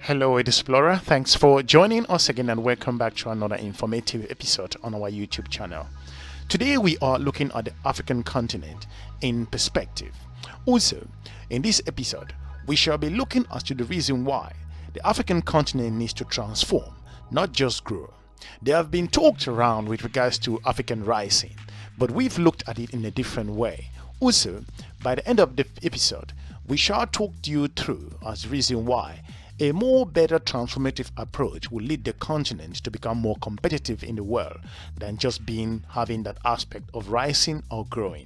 Hello, Explorer. Thanks for joining us again and welcome back to another informative episode on our YouTube channel. Today we are looking at the African continent in perspective. Also, in this episode, we shall be looking as to the reason why the African continent needs to transform, not just grow. There have been talked around with regards to African rising, but we've looked at it in a different way. Also, by the end of the episode, we shall talk you through as the reason why a more better transformative approach will lead the continent to become more competitive in the world than just having that aspect of rising or growing.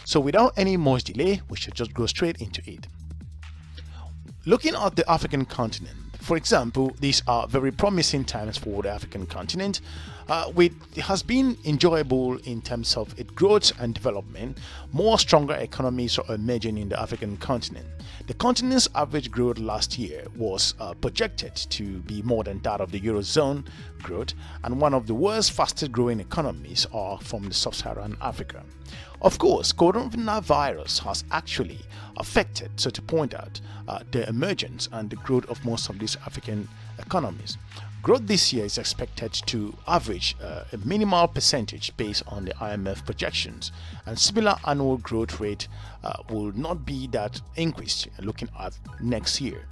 So without any more delay, we should just go straight into it. Looking at the African continent, for example, these are very promising times for the African continent. It has been enjoyable in terms of its growth and development. More stronger economies are emerging in the African continent. The continent's average growth last year was projected to be more than that of the Eurozone growth, and one of the world's fastest growing economies are from the sub-Saharan Africa. Of course, coronavirus has actually affected, so to point out, the emergence and the growth of most of these African economies. Growth this year is expected to average a minimal percentage based on the IMF projections, and similar annual growth rate will not be that increased looking at next year.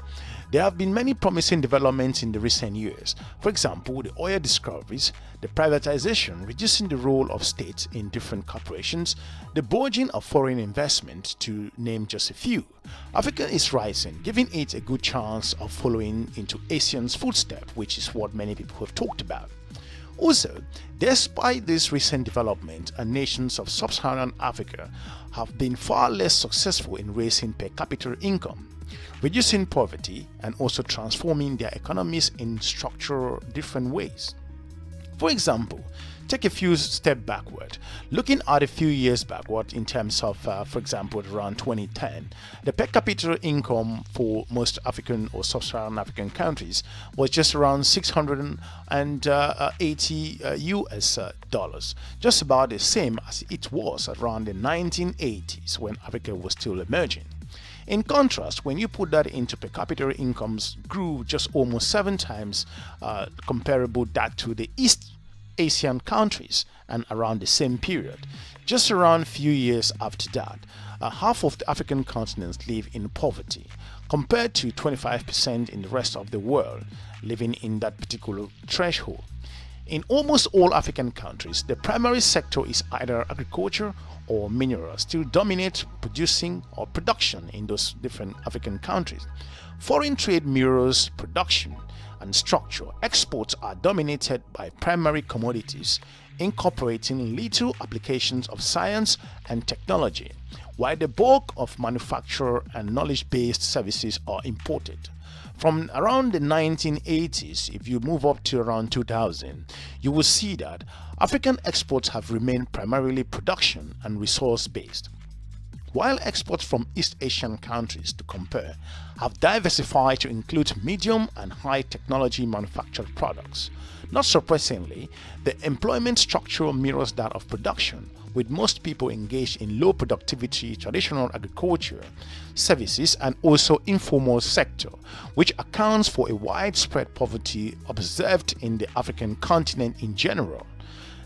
There have been many promising developments in the recent years. For example, the oil discoveries, the privatization, reducing the role of states in different corporations, the burgeoning of foreign investment, to name just a few. Africa is rising, giving it a good chance of following into Asia's footsteps, which is what many people have talked about. Also, despite this recent development, nations of sub-Saharan Africa have been far less successful in raising per capita income, reducing poverty, and also transforming their economies in structural different ways. For example, take a few steps backward. Looking at a few years backward in terms of, for example, around 2010, the per capita income for most African or sub-Saharan African countries was just around 680 US dollars, just about the same as it was around the 1980s when Africa was still emerging. In contrast, when you put that into per capita incomes grew just almost 7 times comparable that to the East Asian countries, and around the same period. Just around a few years after that, half of the African continents live in poverty, compared to 25% in the rest of the world living in that particular threshold. In almost all African countries, the primary sector is either agriculture or minerals still dominate producing or production in those different African countries. Foreign trade mirrors production and structure. Exports are dominated by primary commodities, incorporating little applications of science and technology, while the bulk of manufacture and knowledge-based services are imported. From around the 1980s, if you move up to around 2000, you will see that African exports have remained primarily production and resource-based, while exports from East Asian countries, to compare, have diversified to include medium and high technology manufactured products. Not surprisingly, the employment structure mirrors that of production, with most people engaged in low productivity traditional agriculture, services, and also informal sector, which accounts for a widespread poverty observed in the African continent in general.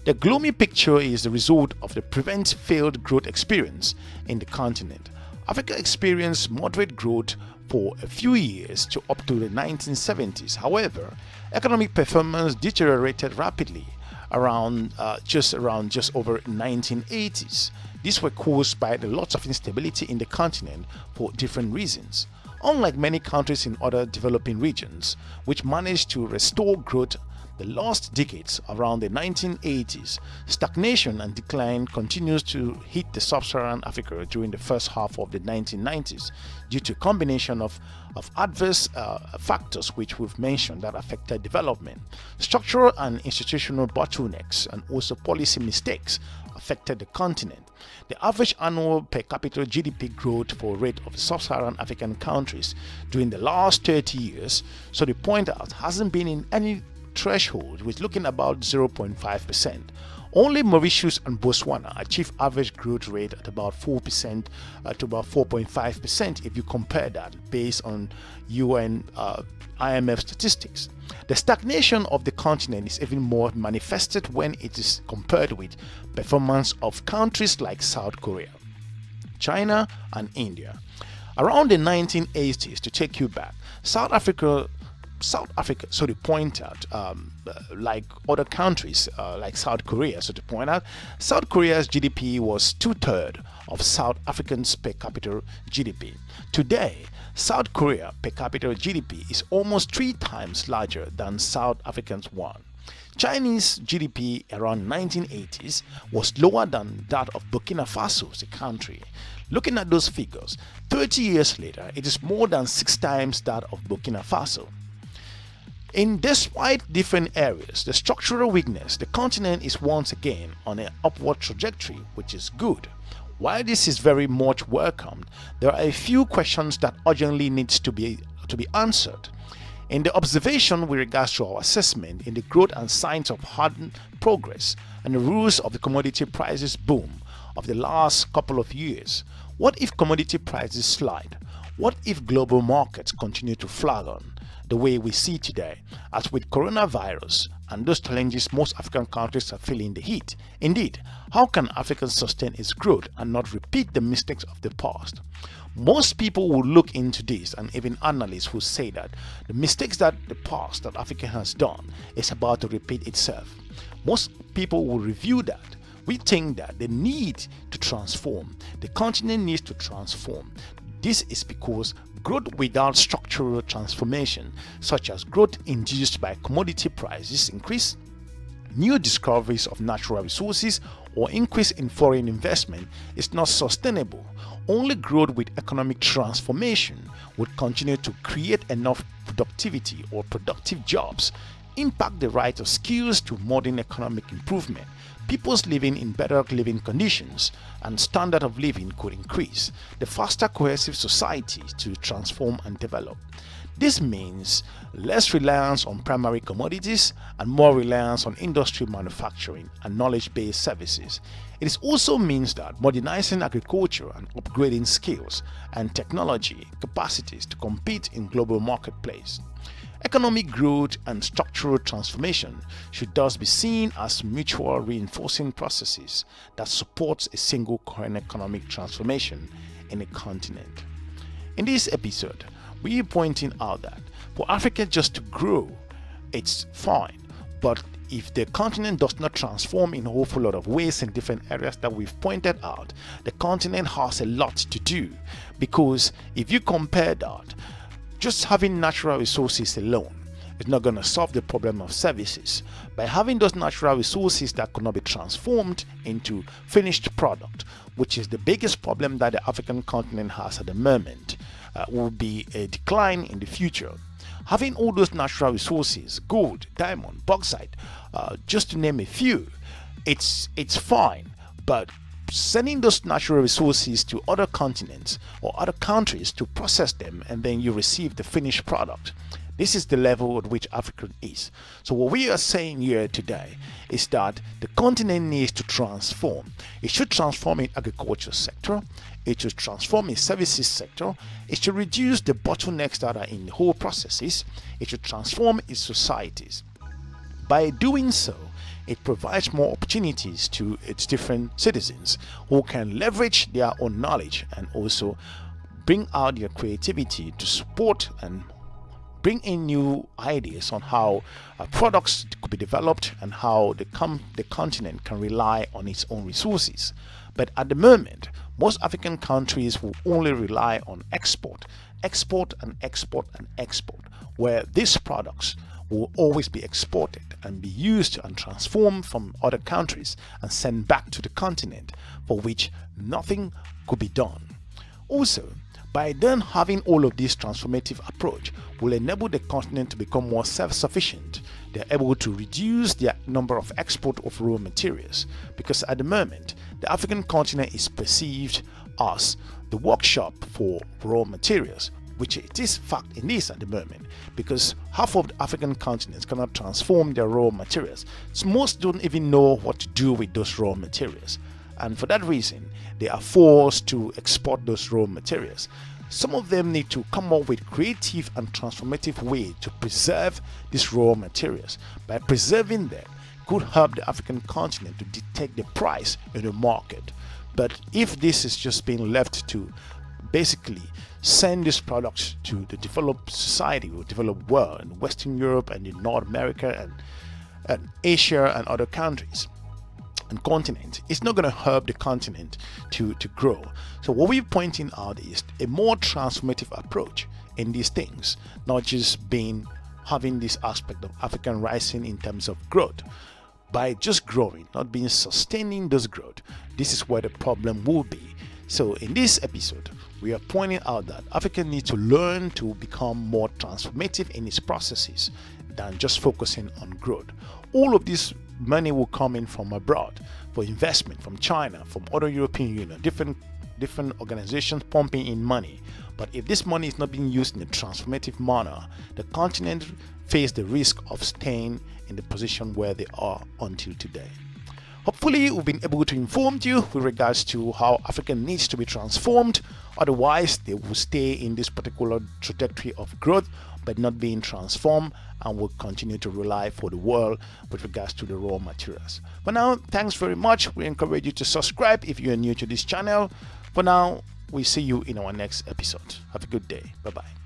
The gloomy picture is the result of the prevent failed growth experience in the continent. Africa experienced moderate growth for a few years to up to the 1970s. However, economic performance deteriorated rapidly just over 1980s. These were caused by the lots of instability in the continent for different reasons. Unlike many countries in other developing regions, which managed to restore growth the last decades around the 1980s, stagnation and decline continues to hit the sub-Saharan Africa during the first half of the 1990s due to a combination of adverse factors which we've mentioned that affected development. Structural and institutional bottlenecks and also policy mistakes affected the continent. The average annual per capita GDP growth for rate of sub-Saharan African countries during the last 30 years, so to point out, hasn't been in any threshold, with looking about 0.5%. Only Mauritius and Botswana achieve average growth rate at about 4% to about 4.5% if you compare that based on UN IMF statistics. The stagnation of the continent is even more manifested when it is compared with performance of countries like South Korea, China, and India. Around the 1980s, to take you back, South Africa, so to point out, like other countries like South Korea, so to point out, South Korea's GDP was 2/3 of South Africa's per capita GDP. Today, South Korea per capita GDP is almost 3 times larger than South Africa's one. Chinese GDP around 1980s was lower than that of Burkina Faso, the country. Looking at those figures, 30 years later, it is more than 6 times that of Burkina Faso. In despite different areas, the structural weakness, the continent is once again on an upward trajectory, which is good. While this is very much welcomed, there are a few questions that urgently needs to be answered. In the observation with regards to our assessment in the growth and signs of hardened progress and the rules of the commodity prices boom of the last couple of years, what if commodity prices slide? What if global markets continue to flag on the way we see today, as with coronavirus and those challenges most African countries are feeling the heat? Indeed, how can Africa sustain its growth and not repeat the mistakes of the past? Most people will look into this, and even analysts will say that the mistakes that the past that Africa has done is about to repeat itself. Most people will review that. We think that the need to transform, the continent needs to transform. This is because growth without structural transformation, such as growth induced by commodity prices increase, new discoveries of natural resources, or increase in foreign investment, is not sustainable. Only growth with economic transformation would continue to create enough productivity or productive jobs, impact the right of skills to modern economic improvement. People's living in better living conditions and standard of living could increase. The faster cohesive society to transform and develop. This means less reliance on primary commodities and more reliance on industry manufacturing and knowledge-based services. It also means that modernizing agriculture and upgrading skills and technology capacities to compete in global marketplace. Economic growth and structural transformation should thus be seen as mutual reinforcing processes that support a single coherent economic transformation in a continent. In this episode, we are pointing out that for Africa just to grow, it's fine, but if the continent does not transform in a whole lot of ways in different areas that we've pointed out, the continent has a lot to do, because if you compare that, just having natural resources alone is not going to solve the problem of services. By having those natural resources that could not be transformed into finished product, which is the biggest problem that the African continent has at the moment, will be a decline in the future. Having all those natural resources, gold, diamond, bauxite, just to name a few, it's fine, but sending those natural resources to other continents or other countries to process them, and then you receive the finished product. This is the level at which Africa is. So what we are saying here today is that the continent needs to transform. It should transform in agriculture sector. It should transform in services sector. It should reduce the bottlenecks that are in the whole processes. It should transform its societies. By doing so, it provides more opportunities to its different citizens who can leverage their own knowledge and also bring out their creativity to support and bring in new ideas on how products could be developed and how the continent can rely on its own resources. But at the moment, most African countries will only rely on export, where these products will always be exported and be used and transformed from other countries and sent back to the continent, for which nothing could be done. Also, by then having all of this transformative approach will enable the continent to become more self-sufficient. They're able to reduce the number of export of raw materials, because at the moment the African continent is perceived as the workshop for raw materials, which it is fact in this at the moment, because half of the African continents cannot transform their raw materials. So most don't even know what to do with those raw materials, and for that reason they are forced to export those raw materials. Some of them need to come up with creative and transformative way to preserve these raw materials. By preserving them could help the African continent to detect the price in the market. But if this is just being left to basically send these products to the developed society or developed world in Western Europe and in North America and Asia and other countries and continent, it's not going to help the continent to grow. So what we're pointing out is a more transformative approach in these things, not just having this aspect of African rising in terms of growth. By just growing, not being sustaining this growth, this is where the problem will be. So in this episode, we are pointing out that Africa needs to learn to become more transformative in its processes than just focusing on growth. All of this money will come in from abroad for investment, from China, from other European Union, different organizations pumping in money. But if this money is not being used in a transformative manner, the continent face the risk of staying in the position where they are until today. Hopefully we've been able to inform you with regards to how Africa needs to be transformed. Otherwise they will stay in this particular trajectory of growth but not being transformed, and will continue to rely for the world with regards to the raw materials. For now, thanks very much. We encourage you to subscribe if you are new to this channel. For now, we see you in our next episode. Have a good day. Bye bye.